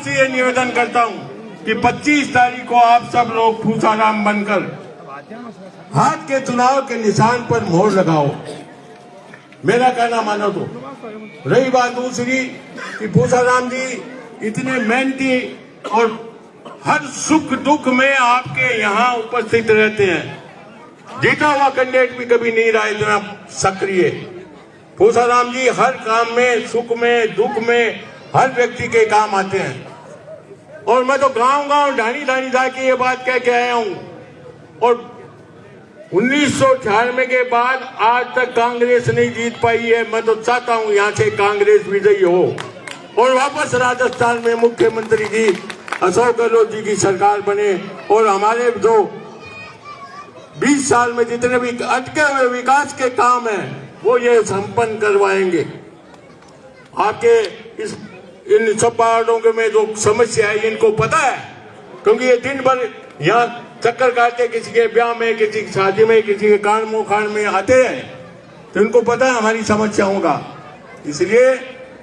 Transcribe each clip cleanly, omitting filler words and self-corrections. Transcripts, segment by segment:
आपसे ये निवेदन करता हूं कि 25 तारीख को आप सब लोग पूसाराम बनकर हाथ के चुनाव के निशान पर मोहर लगाओ। मेरा कहना मानो तो। रही बात दूसरी कि पूसाराम जी इतने मेहनती और हर सुख दुख में आपके यहाँ उपस्थित रहते हैं। जीता हुआ कैंडिडेट भी कभी नहीं रहा इतना सक्रिय। पूसाराम जी हर काम में, सुख में, दुख में हर व्यक्ति के काम आते हैं। और मैं तो गांव-गांव, ढाणी-ढाणी जाके ये बात कह के आया हूं। और 1998 के बाद आज तक कांग्रेस नहीं जीत पाई है। मैं तो चाहता हूं यहां से कांग्रेस विजयी हो और वापस राजस्थान में मुख्यमंत्री जी अशोक गहलोत जी की सरकार बने और हमारे जो 20 साल में जितने भी अटके हुए विकास के काम हैं वो ये संपन्न करवाएंगे। आपके इन सब पहाड़ों में जो समस्या है इनको पता है, क्योंकि ये दिन भर यहाँ चक्कर काटते, किसी के ब्याह में, किसी की शादी में, किसी के कांड मोखाड़ में आते हैं, तो इनको पता है हमारी समस्याओं का। इसलिए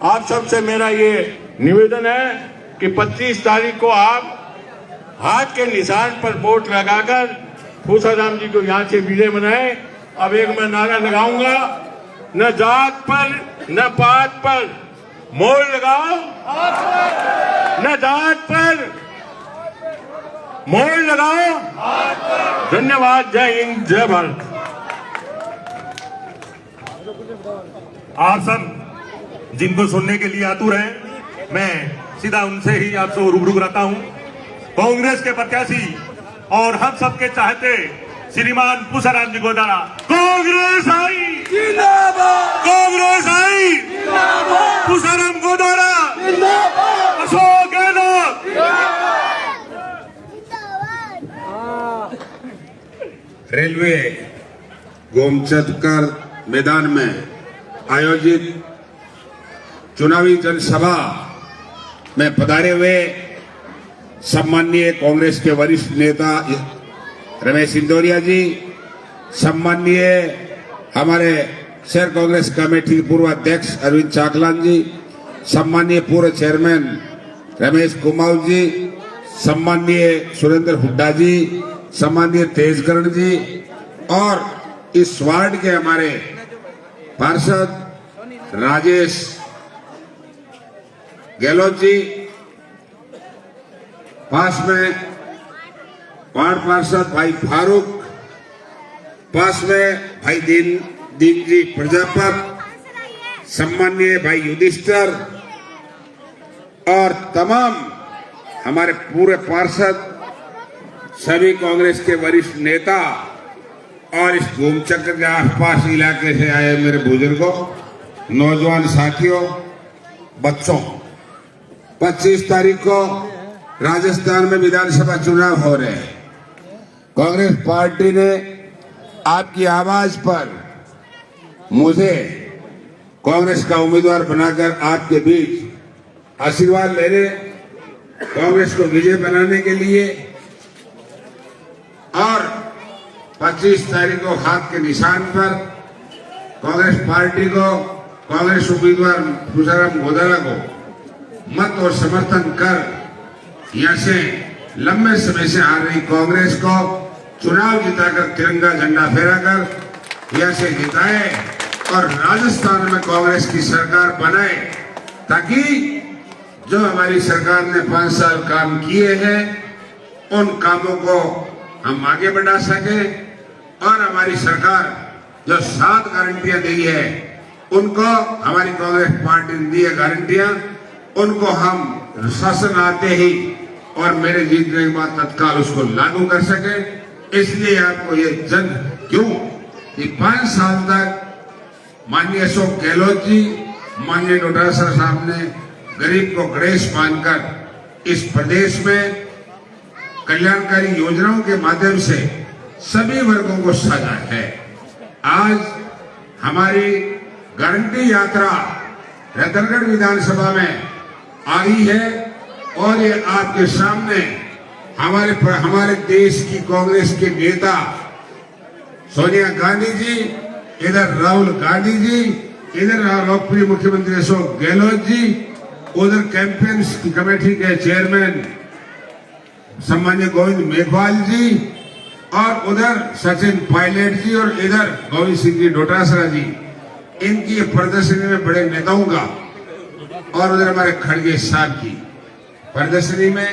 आप सबसे मेरा ये निवेदन है कि 25 तारीख को आप हाथ के निशान पर वोट लगाकर पूसाराम जी को यहाँ से विजय बनाए। अब एक मैं नारा लगाऊंगा, न जात पर न पात पर मोहर लगाओ, न जात पर मोहर लगाओ। धन्यवाद। जय हिंद, जय भारत। आप सब जिनको सुनने के लिए आतुर हैं, मैं सीधा उनसे ही आपसे रूबरू कराता हूं। कांग्रेस के प्रत्याशी और हम सबके चाहते श्रीमान पूसाराम जी गोदारा, कांग्रेस आई जिंदाबाद, कांग्रेस आई जिंदाबाद, पूसाराम गोदारा जिंदाबाद, अशोक गहलोत जिंदाबाद। रेलवे गोमचतकर मैदान में आयोजित चुनावी जनसभा में पधारे हुए सम्माननीय कांग्रेस के वरिष्ठ नेता रमेश सिंदोरिया जी, सम्माननीय हमारे शहर कांग्रेस कमेटी पूर्व अध्यक्ष अरविंद चाकलान जी, सम्माननीय पूर्व चेयरमैन रमेश कुमार जी, सम्माननीय सुरेंद्र हुड्डा जी, सम्माननीय तेजकरण जी और इस वार्ड के हमारे पार्षद राजेश गहलोत जी, पास में वार्ड पार्षद भाई फारूक, पास में भाई दीन जी प्रजापत, सम्माननीय भाई युधिष्ठर और तमाम हमारे पूरे पार्षद, सभी कांग्रेस के वरिष्ठ नेता और इस गोमचक्र के आसपास इलाके से आए मेरे बुजुर्गों, नौजवान साथियों, बच्चों, 25 तारीख को राजस्थान में विधानसभा चुनाव हो रहे हैं। कांग्रेस पार्टी ने आपकी आवाज पर मुझे कांग्रेस का उम्मीदवार बनाकर आपके बीच आशीर्वाद लेने, कांग्रेस को विजय बनाने के लिए और 25 तारीख को हाथ के निशान पर कांग्रेस पार्टी को, कांग्रेस उम्मीदवार पूसाराम गोदारा को मत और समर्थन कर यहाँ से लंबे समय से आ रही कांग्रेस को चुनाव जिताकर तिरंगा झंडा फहराकर यहाँ से जिताए और राजस्थान में कांग्रेस की सरकार बनाए, ताकि जो हमारी सरकार ने 5 साल काम किए हैं उन कामों को हम आगे बढ़ा सके और हमारी सरकार जो 7 गारंटियां दी है उनको, हमारी कांग्रेस पार्टी ने दी है गारंटियां, उनको हम शासन आते ही और मेरे जीतने के बाद तत्काल उसको लागू कर सके। इसलिए आपको ये क्यों कि 5 साल तक माननीय अशोक गहलोत जी, माननीय डोटासरा साहब ने गरीब को गणेश मानकर इस प्रदेश में कल्याणकारी योजनाओं के माध्यम से सभी वर्गों को सजा है। आज हमारी गारंटी यात्रा रतनगढ़ विधानसभा में आई है और ये आपके सामने हमारे देश की कांग्रेस के नेता सोनिया गांधी जी, इधर राहुल गांधी जी, इधर लोकप्रिय मुख्यमंत्री अशोक गहलोत जी उधर कैंपेन्स की कमेटी के चेयरमैन सम्मान्य गोविंद मेघवाल जी, और उधर सचिन पायलट जी, और इधर गोविंद सिंह जी डोटासरा जी, इनकी प्रदर्शनी में बड़े नेताओं का, और उधर हमारे खड़गे साहब की प्रदर्शनी में,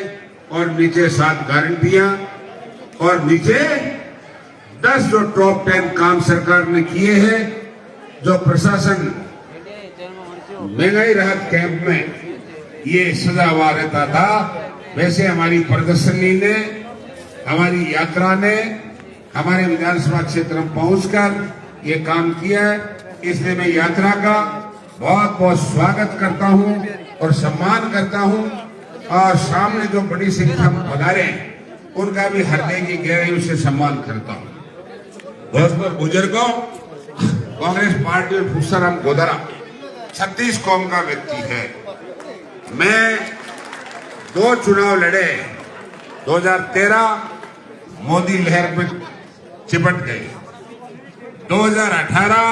और नीचे 7 गारंटियां, और नीचे 10 जो टॉप 10 काम सरकार ने किए हैं, जो प्रशासन महंगाई राहत कैंप में ये सजावार रहता था, वैसे हमारी प्रदर्शनी ने, हमारी यात्रा ने हमारे विधानसभा क्षेत्र में पहुंचकर ये काम किया है। इसलिए मैं यात्रा का बहुत बहुत स्वागत करता हूं और सम्मान करता हूं, और सामने जो बड़ी संख्या में पधारे उनका भी हृदय की गहराइयों से सम्मान करता हूं। दोस्तों बुजुर्गों, कांग्रेस पार्टी में भूसाराम गोदारा 36 कौम का व्यक्ति है। मैं 2 चुनाव लड़े, 2013 मोदी लहर में चिपट गए, 2018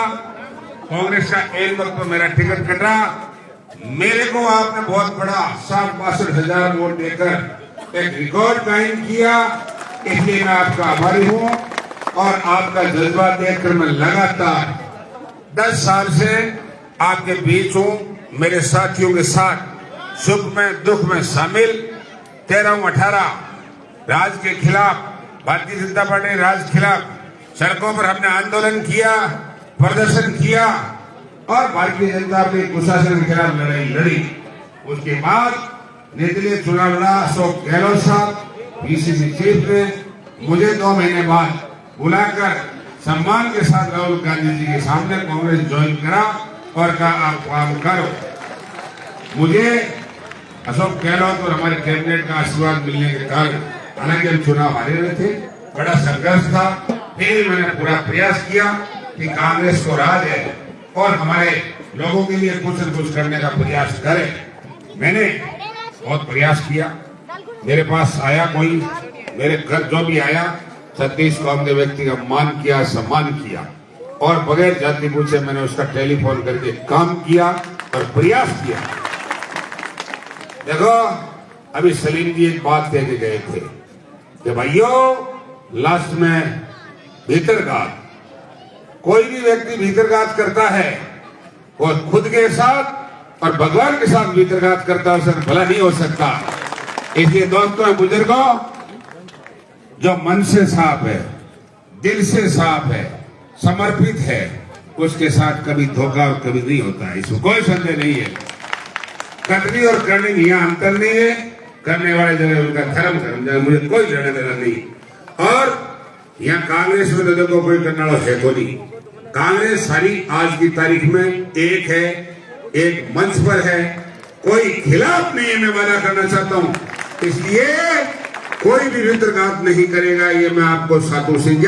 कांग्रेस का एक वक्त पर मेरा टिकट कटा, मेरे को आपने बहुत बड़ा 62,000 वोट देकर एक रिकॉर्ड कायम किया, इसलिए मैं आपका आभारी हूं। और आपका जज्बा देखकर मैं लगातार 10 साल से आपके बीच हूं, मेरे साथियों के साथ सुख में दुख में शामिल। 13-18 राज के खिलाफ, भारतीय जनता पार्टी राज के खिलाफ सड़कों पर हमने आंदोलन किया, प्रदर्शन किया, और भारतीय जनता पार्टी कुशासन के खिलाफ लड़ाई लड़ी। उसके बाद निर्दलीय चुनाव लड़ा अशोक गहलोत साहब पीसीसी चीफ ने मुझे 2 महीने बाद बुलाकर सम्मान के साथ राहुल गांधी जी के सामने कांग्रेस ज्वाइन करा और कहा आप काम करो। मुझे अशोक गहलोत और हमारे कैबिनेट का आशीर्वाद मिलने के कारण, हालांकि हम चुनाव हारे हुए थे, बड़ा संघर्ष था, फिर मैंने पूरा प्रयास किया कि कांग्रेस को राज है और हमारे लोगों के लिए कुछ न कुछ करने का प्रयास करें। मैंने बहुत प्रयास किया, मेरे पास आया कोई, मेरे घर जो भी आया 36 कौम के व्यक्ति का मान किया, सम्मान किया, और बगैर जाति पूछे मैंने उसका टेलीफोन करके काम किया और प्रयास किया। देखो, अभी सलीम जी एक बात कह के गए थे कि भाइयों लास्ट में भीतरघात, कोई भी व्यक्ति भीतरघात करता है वो खुद के साथ और भगवान के साथ भीतरघात करता है, उससे भला नहीं हो सकता। इसलिए दोस्तों बुजुर्गों, जो मन से साफ है, दिल से साफ है, समर्पित है, उसके साथ कभी धोखा और कभी नहीं होता है, इसमें कोई संदेह नहीं है। कथनी और करनी में यहाँ अंतर नहीं है, करने वाले जगह उनका धर्म जगह मुझे कोई लेना देना नहीं। और यहाँ कांग्रेस में तो देखो कोई करने वाला है को नहीं, कांग्रेस सारी आज की तारीख में एक है, एक मंच पर है, कोई खिलाफ नहीं है, मैं वादा करना चाहता हूँ। इसलिए कोई भी वितरघात नहीं करेगा, ये मैं आपको साधु सिंह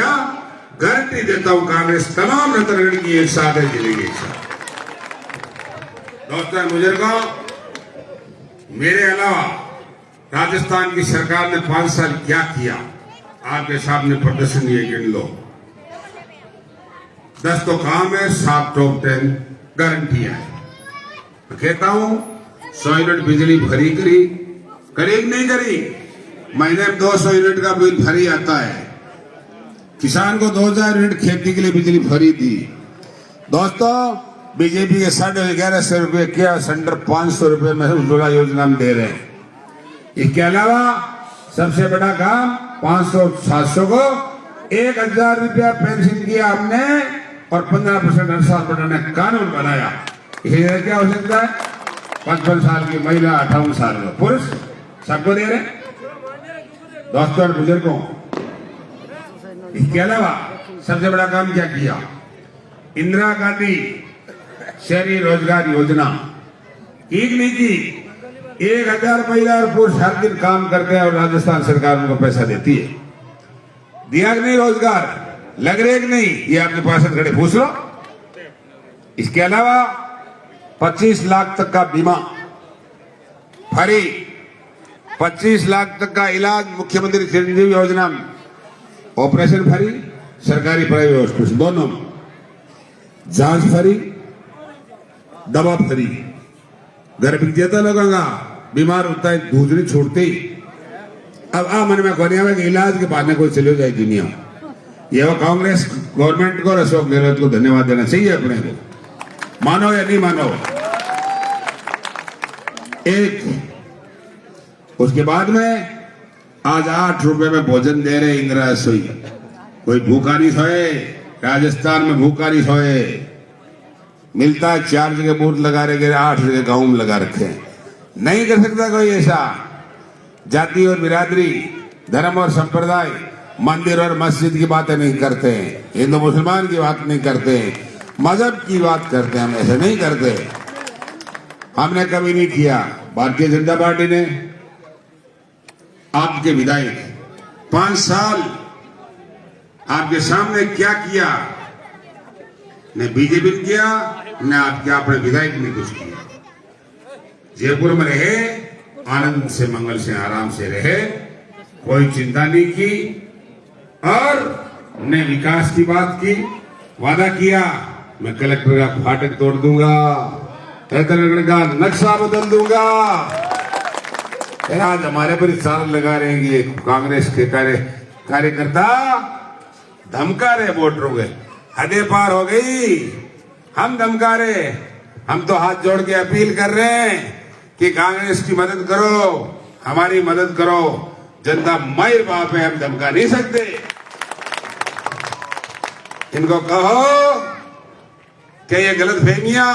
गारंटी देता हूं। कांग्रेस तमाम नतरगढ़ की एक साथ है, जिलेगी एक साथ। दोस्तों बुजुर्गों, मेरे अलावा राजस्थान की सरकार ने 5 साल क्या किया, आपके सामने प्रदर्शन ये गिन लो। 10 तो काम है, 7 टॉप 10 गारंटियां है। मैं कहता हूं 100 यूनिट बिजली भरी करी नहीं करी, महीने में 200 यूनिट का बिल फ्री आता है। किसान को 2000 यूनिट खेती के लिए बिजली फ्री दी। दोस्तों बीजेपी के 1150 रुपए किया, सेंटर 500 रुपए में उज्ज्वला योजना में दे रहे हैं। इसके अलावा सबसे बड़ा काम 500-700 को 1000 रुपया पेंशन किया हमने, और 15% हर साल बढ़ाने का कानून बनाया। इसलिए क्या हो सकता है, 55 साल की महिला, 58 साल का पुरुष, सबको दे रहे। दोस्तों और बुजुर्गों, इसके अलावा सबसे बड़ा काम क्या किया, इंदिरा गांधी शहरी रोजगार योजना ठीक नहीं की। 1000 महिला और पुरुष हर दिन काम करते हैं और राजस्थान सरकार उनको पैसा देती है। दिया कि नहीं रोजगार, लग रहे कि नहीं, ये आपके पास खड़े पूछ लो। इसके अलावा 25 लाख तक का बीमा फ्री, 25 लाख तक का इलाज मुख्यमंत्री चिरंजीवी योजना में, ऑपरेशन फ्री, सरकारी प्राइवेट हॉस्पिटल दोनों में, जांच फ्री, दवा फ्री, घर भी जाता लोगों का बीमार होता है दूध नहीं छोड़ते ही। अब आ मन में कोनिया में इलाज के बहाने कोई चले जाए दुनिया। ये वो कांग्रेस गवर्नमेंट को और अशोक गहलोत को धन्यवाद देना चाहिए अपने को, मानो या नहीं मानो। एक उसके बाद में आज 8 रुपए में भोजन दे रहे इंदिरा रसोई। कोई भूखा नहीं सोए, राजस्थान में भूखा नहीं सोए। मिलता है 4 जगह बूथ लगा रहे, 8 जगह गाँव में लगा रखे हैं। नहीं कर सकता कोई ऐसा। जाति और बिरादरी, धर्म और संप्रदाय, मंदिर और मस्जिद की बातें नहीं करते हैं, हिंदू मुसलमान की बात नहीं करते हैं, मजहब की बात करते हैं। हम ऐसे नहीं करते, हमने कभी नहीं किया। भारतीय जनता पार्टी ने आपके विधायक 5 साल आपके सामने क्या किया? न बीजेपी ने किया, न आपके अपने विधायक ने कुछ किया। जयपुर में रहे, आनंद से मंगल से आराम से रहे, कोई चिंता नहीं की और ने विकास की बात की, वादा किया मैं कलेक्टर का फाटक तोड़ दूंगा, कलेक्टर का नक्शा बदल दूंगा। आज हमारे पर इल्जाम लगा रहे हैं कि कांग्रेस के कार्यकर्ता धमका रहे वोटरों के। हदे पार हो गई, हम धमका रहे। हम तो हाथ जोड़ के अपील कर रहे हैं कि कांग्रेस की मदद करो, हमारी मदद करो। जनता मायर बाप है, हम धमका नहीं सकते। इनको कहो कि ये गलत फहमियां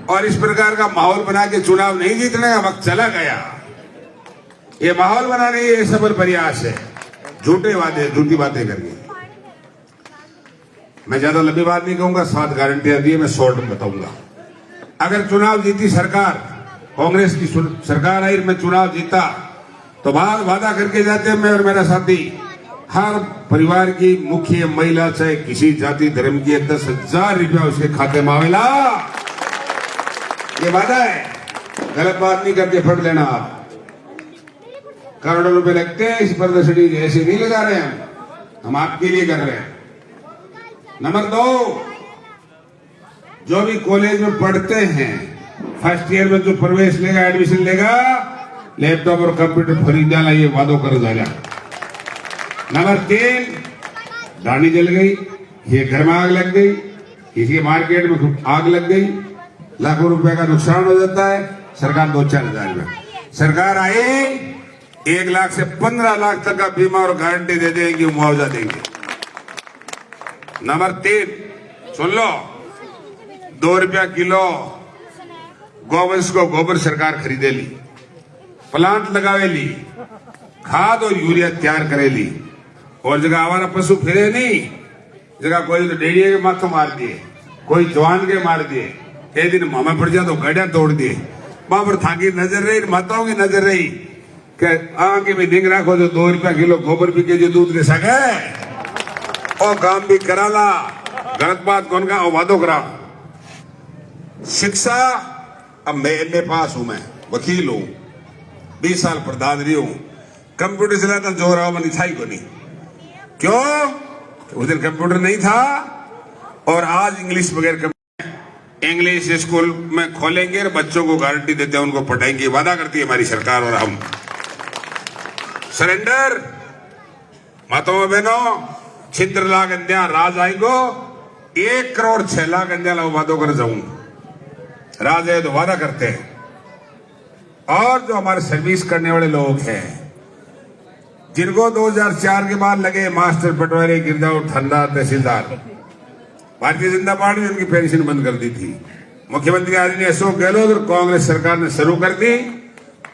और इस प्रकार का माहौल बना के चुनाव नहीं जीतने का वक्त चला गया। ये माहौल बनाने ये सफल प्रयास है, झूठे वादे, झूठी बातें करके। मैं ज्यादा लंबी बात नहीं कहूंगा, 7 गारंटियां दी, मैं शॉर्ट में बताऊंगा। अगर चुनाव जीती सरकार, कांग्रेस की सरकार आई, मैं चुनाव जीता तो बाद वादा करके जाते हैं, मैं और मेरा साथी, हर परिवार की मुखिया महिला चाहे किसी जाति धर्म की 10,000 रुपया उसके खाते में आवेला। ये वादा है, गलत बात नहीं करके फट लेना। आप करोड़ों रुपए लगते हैं इस प्रदर्शनी, ऐसे नहीं लगा रहे हैं हम आपके लिए कर रहे हैं। नंबर 2, जो भी कॉलेज में पढ़ते हैं, फर्स्ट ईयर में जो प्रवेश लेगा, एडमिशन लेगा, लैपटॉप और कंप्यूटर खरीदना, ये वादों कर जाएगा। नंबर 3, गाड़ी जल गई, ये घर में आग लग गई, किसी मार्केट में आग लग गई, लाखों रुपए का नुकसान हो जाता है, सरकार 2-4 हजार में। सरकार आई 1 लाख से 15 लाख तक का बीमा और गारंटी दे देंगे, मुआवजा देंगे। नंबर 3, सुन लो, 2 रुपया किलो गोवंश को गोबर सरकार खरीदे ली, प्लांट लगावे ली, खाद और यूरिया तैयार करे ली। और जगह हमारा पशु फिरे नहीं, जगह कोई तो डेढ़िया के माथों मार दिए, कोई जवान के मार दिए, एक दिन मामा पड़ जाए तो गड्ढा तोड़ दिए। वहां पर थाकी नजर रही, माताओं की नजर रही कि आगे में दिख रखो जो 2 रुपया किलो गोबर बिके, जो दूध दे सके और काम भी कराला। गलत बात कौन का वादो करा। शिक्षा, अब मैं एमए पास हूं, मैं वकील हूं, 20 साल प्रधानमंत्री हूं, कंप्यूटर चलाता जो रहा मैंने था ही को नहीं। क्यों? उस दिन कंप्यूटर नहीं था और आज इंग्लिश बगैर इंग्लिश स्कूल में खोलेंगे और बच्चों को गारंटी देते हैं, उनको पढ़ाएंगे, वादा करती है हमारी सरकार और हम। सरेंडर माताओं बहनों, छिद्र लाख अंध्या राज आएगो, 1 करोड़ 6 लाख अंध्या वादों कर जाऊं। राज है तो वादा करते हैं। और जो हमारे सर्विस करने वाले लोग हैं, जिनको 2004 के बाद लगे मास्टर, पटवारी, गिरदावर, ठंडा, तहसीलदार, भारतीय जनता पार्टी ने उनकी पेंशन बंद कर दी थी। मुख्यमंत्री आदरणीय अशोक गहलोत और कांग्रेस सरकार ने शुरू कर दी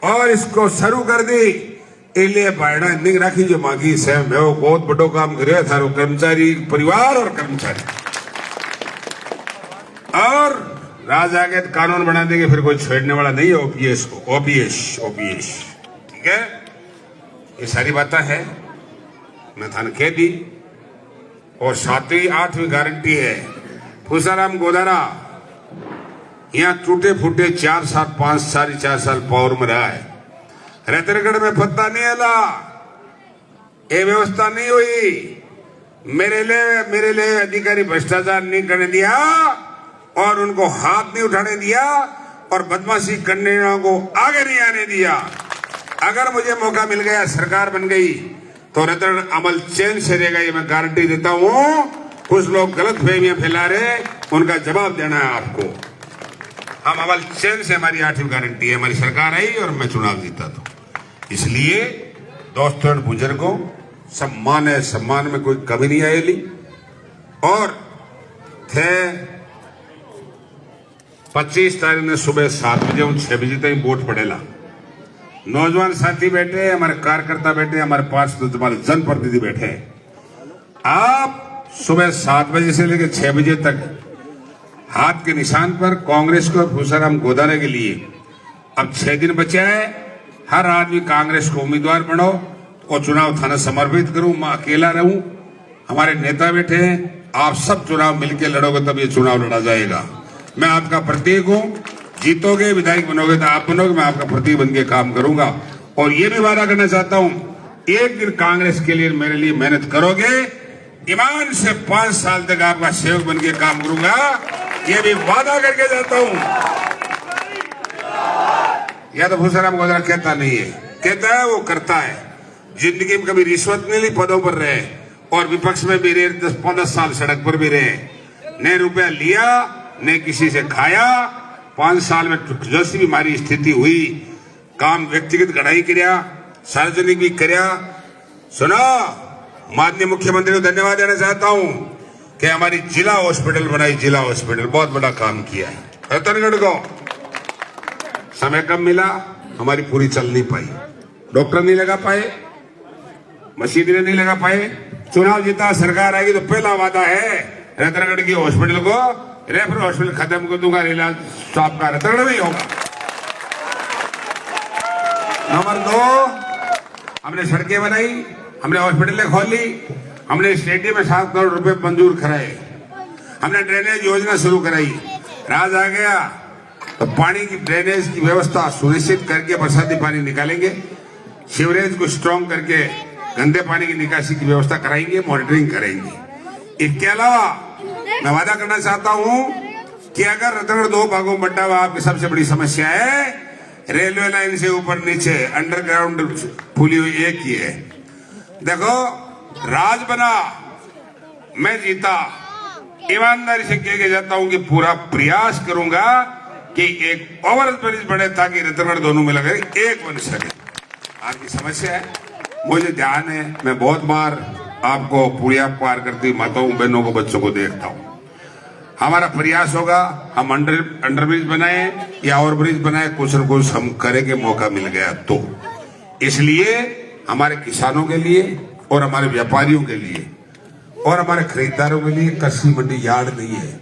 और इसको शुरू कर दी इसलिए बायडा नहीं राखी जो मांगी से मैं वो बहुत बड़ो काम करे थारो कर्मचारी परिवार और कर्मचारी और राज आगे कानून बना देंगे, फिर कोई छेड़ने वाला नहीं है। ओपीएस को ओपीएस ठीक है। ये सारी बातें है मैं थाने कह दी। और 7वीं 8वीं गारंटी है। फूसाराम गोदारा यहाँ टूटे फूटे 4 साल 5 साल 4 साल पावर में रहा है। रतरगढ़ में पत्ता नहीं आला, ये व्यवस्था नहीं हुई। मेरे लिए अधिकारी भ्रष्टाचार नहीं करने दिया और उनको हाथ नहीं उठाने दिया। और बदमाशी करने वालों को आगे नहीं आने दिया। अगर मुझे मौका मिल गया, सरकार बन गई, तो रतन अमल चैन से रहेगा, ये मैं गारंटी देता हूं। कुछ लोग गलत फहमियां फैला रहे, उनका जवाब देना है आपको। हम अमल चैन से, हमारी 8वीं गारंटी है, हमारी सरकार आई और मैं चुनाव जीता था। इसलिए दोस्तों बुजुर्गों, सम्मान है, सम्मान में कोई कमी नहीं आएगी। और थे 25 तारीख ने सुबह 7 बजे 6 बजे तक वोट पड़ेला। नौजवान साथी बैठे, हमारे कार्यकर्ता बैठे, हमारे पास हमारे जनप्रतिनिधि बैठे। आप सुबह 7 बजे से लेकर 6 बजे तक हाथ के निशान पर कांग्रेस को भूसाराम गोदारा के लिए अब 6 दिन बचे हैं। हर आदमी कांग्रेस को उम्मीदवार बनो और चुनाव थाना समर्पित करूं। मैं अकेला रहूं, हमारे नेता बैठे हैं। आप सब चुनाव मिलकर लड़ोगे तब ये चुनाव लड़ा जाएगा। मैं आपका प्रतीक हूं। जीतोगे, विधायक बनोगे तो आप बनोगे, मैं आपका प्रतीक बन के काम करूंगा। और ये भी वादा करना चाहता हूं, एक दिन कांग्रेस के लिए मेरे लिए मेहनत करोगे, ईमान से 5 साल तक आपका सेवक बन के काम करूंगा, ये भी वादा करके जाता हूं। या तो भूसाराम गोदारा कहता नहीं है, कहता है वो करता है। जिंदगी में कभी रिश्वत नहीं ली, पदों पर रहे और विपक्ष में भी रहे, 10-15 साल सड़क पर भी रहे, न रुपया लिया न किसी से खाया। 5 साल में जैसी भी हमारी स्थिति हुई, काम व्यक्तिगत गढ़ाई किया, सार्वजनिक भी किया। सुना, माननीय मुख्यमंत्री को धन्यवाद देना चाहता हूं कि हमारी जिला हॉस्पिटल बनाई, जिला हॉस्पिटल बहुत बड़ा काम किया है। रतनगढ़ को समय कम मिला, हमारी पूरी चल नहीं पाई, डॉक्टर नहीं लगा पाए, मशीनरी नहीं लगा पाए। चुनाव जीता, सरकार आएगी तो पहला वादा है रतनगढ़ की हॉस्पिटल को रेफर हॉस्पिटल खत्म कर दूंगा, इलाज आपका रतनगढ़ में ही होगा। नंबर 2, हमने सड़कें बनाई, हमने हॉस्पिटलें खोली, हमने स्टेडियम में 7 करोड़ रुपए मंजूर कराए, हमने ड्रेनेज योजना शुरू कराई। राज आ गया तो पानी की ड्रेनेज की व्यवस्था सुनिश्चित करके बरसाती पानी निकालेंगे, सीवरेज को स्ट्रांग करके गंदे पानी की निकासी की व्यवस्था कराएंगे, मॉनिटरिंग करेंगे। इसके अलावा मैं वादा करना चाहता हूं कि अगर रतनगढ़ 2 भागों में बंटा हुआ, आपकी सबसे बड़ी समस्या है रेलवे लाइन से ऊपर नीचे अंडरग्राउंड फूली हुई एक ही है। देखो, राज बना, मैं जीता, ईमानदारी से कह के जाता हूं कि पूरा प्रयास करूंगा कि एक ओवर ब्रिज बने ताकि रतनगढ़ दोनों में लगे एक बन सके। आपकी समस्या है, मुझे ध्यान है, मैं बहुत बार आपको पुलिया पार करती माताओं बहनों को बच्चों को देखता हूं। हमारा प्रयास होगा, हम अंडर ब्रिज बनाए या ओवर ब्रिज बनाए, कुछ न कुछ हम करेंगे, मौका मिल गया तो। इसलिए हमारे किसानों के लिए और हमारे व्यापारियों के लिए और हमारे खरीदारों के लिए कृषि मंडी यार्ड नहीं है।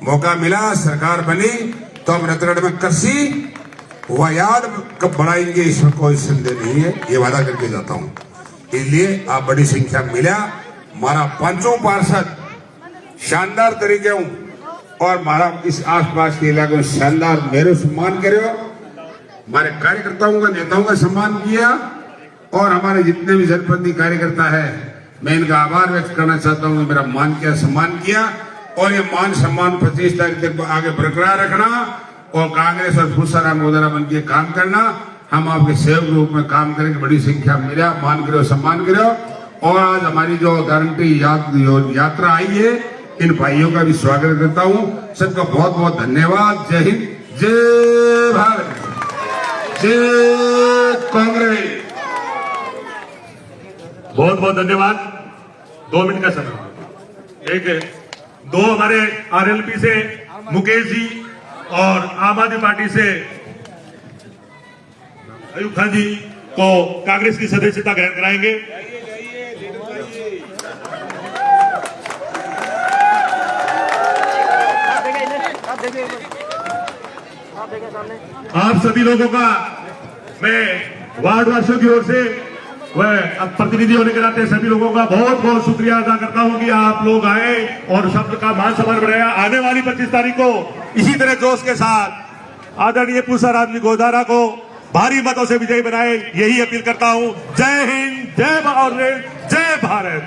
मौका मिला, सरकार बनी तो हम रतनगढ़ में कृषि व यार्ड कब बढ़ाएंगे, इसमें कोई संदेह नहीं है, ये वादा करके जाता हूं। इसलिए आप बड़ी संख्या मिला, हमारा 5 पार्षद शानदार तरीके हूं और हमारा इस आसपास के इलाके में शानदार मेरे सम्मान करो, हमारे कार्यकर्ताओं का, नेताओं का सम्मान किया और हमारे जितने भी जनप्रतिनिधि कार्यकर्ता है, मैं इनका आभार व्यक्त करना चाहता हूं। मेरा मान किया, सम्मान किया और ये मान सम्मान 25 तारीख तक आगे बरकरार रखना और कांग्रेस और भूसाराम गोदारा बन के काम करना। हम आपके सेवक रूप में काम करेंगे, बड़ी संख्या मिला, मान करो, सम्मान करो। और आज हमारी जो गारंटी यात्रा आई है, इन भाइयों का भी स्वागत करता हूं। सबका बहुत बहुत धन्यवाद। जय हिंद, जय भारत, जय कांग्रेस। बहुत बहुत धन्यवाद। 2 मिनट का समय। एक 2 हमारे आरएलपी से मुकेश जी और आम आदमी पार्टी से अयूब खान जी को कांग्रेस की सदस्यता ग्रहण कराएंगे। आप सभी लोगों का मैं वार्डवासियों की ओर से वह प्रतिनिधि होने के नाते सभी लोगों का बहुत बहुत शुक्रिया अदा करता हूं कि आप लोग आए और शब्द का मान सम्मान बढ़ाया। आने वाली 25 तारीख को इसी तरह जोश के साथ आदरणीय भूसाराम जी गोदारा को भारी मतों से विजयी बनाए, यही अपील करता हूं। जय हिंद, जय कांग्रेस, जय भारत।